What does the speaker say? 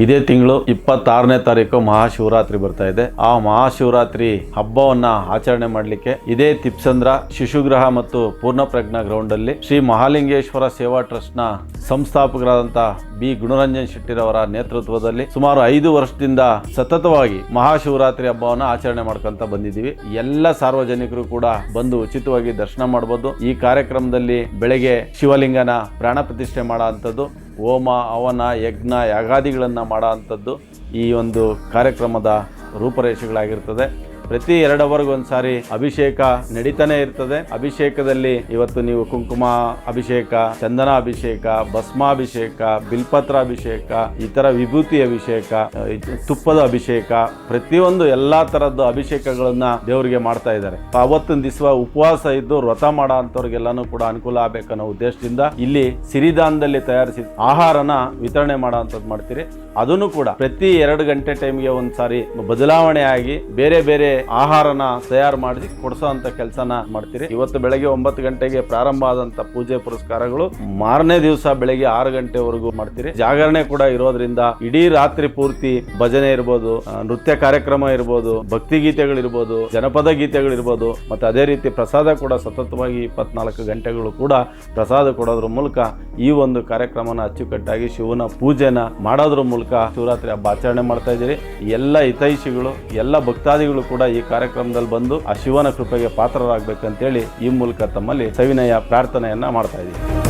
ಇದೇ ತಿಂಗಳು 26ನೇ ತಾರೀಕು ಮಹಾಶಿವರಾತ್ರಿ ಬರ್ತಾ ಇದೆ. ಆ ಮಹಾಶಿವರಾತ್ರಿ ಹಬ್ಬವನ್ನ ಆಚರಣೆ ಮಾಡಲಿಕ್ಕೆ ಇದೇ ತಿಪ್ಸಂದ್ರ ಶಿಶುಗ್ರಹ ಮತ್ತು ಪೂರ್ಣಪ್ರಜ್ಞಾ ಗ್ರೌಂಡ್ ಅಲ್ಲಿ ಶ್ರೀ ಮಹಾಲಿಂಗೇಶ್ವರ ಸೇವಾ ಟ್ರಸ್ಟ್ ನ ಸಂಸ್ಥಾಪಕರಾದಂತ ಬಿ ಗುಣರಂಜನ್ ಶೆಟ್ಟಿರವರ ನೇತೃತ್ವದಲ್ಲಿ ಸುಮಾರು 5 ವರ್ಷದಿಂದ ಸತತವಾಗಿ ಮಹಾಶಿವರಾತ್ರಿ ಹಬ್ಬವನ್ನ ಆಚರಣೆ ಮಾಡ್ಕೊಂತ ಬಂದಿದ್ದೀವಿ. ಎಲ್ಲ ಸಾರ್ವಜನಿಕರು ಕೂಡ ಬಂದು ಉಚಿತವಾಗಿ ದರ್ಶನ ಮಾಡಬಹುದು. ಈ ಕಾರ್ಯಕ್ರಮದಲ್ಲಿ ಬೆಳಗ್ಗೆ ಶಿವಲಿಂಗನ ಪ್ರಾಣ ಪ್ರತಿಷ್ಠೆ ಮಾಡೋ ಅಂಥದ್ದು, ಹೋಮ ಹವನ ಯಜ್ಞ ಯಾಗಾದಿಗಳನ್ನ ಮಾಡೋ ಅಂಥದ್ದು ಈ ಒಂದು ಕಾರ್ಯಕ್ರಮದ ರೂಪರೇಷೆಗಳಾಗಿರ್ತದೆ. ಪ್ರತಿ 2 ಅವರ್ಗೆ ಒಂದ್ಸಾರಿ ಅಭಿಷೇಕ ನಡೀತಾನೆ ಇರ್ತದೆ. ಅಭಿಷೇಕದಲ್ಲಿ ಇವತ್ತು ನೀವು ಕುಂಕುಮ ಅಭಿಷೇಕ, ಚಂದನ ಅಭಿಷೇಕ, ಭಸ್ಮಾಭಿಷೇಕ, ಬಿಲ್ಪತ್ರ ಅಭಿಷೇಕ, ಇತರ ವಿಭೂತಿ ಅಭಿಷೇಕ, ತುಪ್ಪದ ಅಭಿಷೇಕ, ಪ್ರತಿಯೊಂದು ಎಲ್ಲಾ ತರದ್ದು ಅಭಿಷೇಕಗಳನ್ನ ದೇವರಿಗೆ ಮಾಡ್ತಾ ಇದ್ದಾರೆ. ಅವತ್ತಿನ ದಿವಸ ಉಪವಾಸ ಇದ್ದು ವ್ರತ ಮಾಡೋ ಅಂಥವ್ರಿಗೆಲ್ಲಾನು ಕೂಡ ಅನುಕೂಲ ಆಗ್ಬೇಕನ್ನೋ ಉದ್ದೇಶದಿಂದ ಇಲ್ಲಿ ಸಿರಿಧಾನದಲ್ಲಿ ತಯಾರಿಸಿದ ಆಹಾರನ ವಿತರಣೆ ಮಾಡೋ ಅಂಥದ್ದು ಮಾಡ್ತೀರಿ. ಅದನ್ನು ಕೂಡ ಪ್ರತಿ 2 ಗಂಟೆ ಟೈಮ್ಗೆ ಒಂದ್ಸಾರಿ ಬದಲಾವಣೆ ಆಗಿ ಬೇರೆ ಬೇರೆ ಆಹಾರನ ತಯಾರು ಮಾಡಿ ಕೊಡಿಸೋ ಅಂತ ಕೆಲಸನ ಮಾಡ್ತೀರಿ. ಇವತ್ತು ಬೆಳಗ್ಗೆ 9 ಗಂಟೆಗೆ ಪ್ರಾರಂಭ ಆದಂತ ಪೂಜೆ ಪುರಸ್ಕಾರಗಳು ಮಾರನೇ ದಿವಸ ಬೆಳಗ್ಗೆ 6 ಗಂಟೆವರೆಗೂ ಮಾಡ್ತೀರಿ. ಜಾಗರಣೆ ಕೂಡ ಇರೋದ್ರಿಂದ ಇಡೀ ರಾತ್ರಿ ಪೂರ್ತಿ ಭಜನೆ ಇರ್ಬೋದು, ನೃತ್ಯ ಕಾರ್ಯಕ್ರಮ ಇರ್ಬೋದು, ಭಕ್ತಿ ಗೀತೆಗಳಿರ್ಬೋದು, ಜನಪದ ಗೀತೆಗಳಿರ್ಬೋದು, ಮತ್ತೆ ಅದೇ ರೀತಿ ಪ್ರಸಾದ ಕೂಡ ಸತತವಾಗಿ 24 ಗಂಟೆಗಳು ಕೂಡ ಪ್ರಸಾದ ಕೊಡೋದ್ರ ಮೂಲಕ ಈ ಒಂದು ಕಾರ್ಯಕ್ರಮನ ಅಚ್ಚುಕಟ್ಟಾಗಿ ಶಿವನ ಪೂಜೆನ ಮಾಡೋದ್ರ ಮೂಲಕ ಶಿವರಾತ್ರಿ ಹಬ್ಬ ಆಚರಣೆ ಮಾಡ್ತಾ ಇದ್ದೀರಿ. ಎಲ್ಲ ಹಿತೈಷಿಗಳು, ಎಲ್ಲ ಭಕ್ತಾದಿಗಳು ಕೂಡ ಈ ಕಾರ್ಯಕ್ರಮದಲ್ಲಿ ಬಂದು ಆ ಶಿವನ ಕೃಪೆಗೆ ಪಾತ್ರರಾಗಬೇಕಂತೇಳಿ ಈ ಮೂಲಕ ತಮ್ಮಲ್ಲಿ ಸವಿನಯ ಪ್ರಾರ್ಥನೆಯನ್ನ ಮಾಡ್ತಾ ಇದ್ದೀವಿ.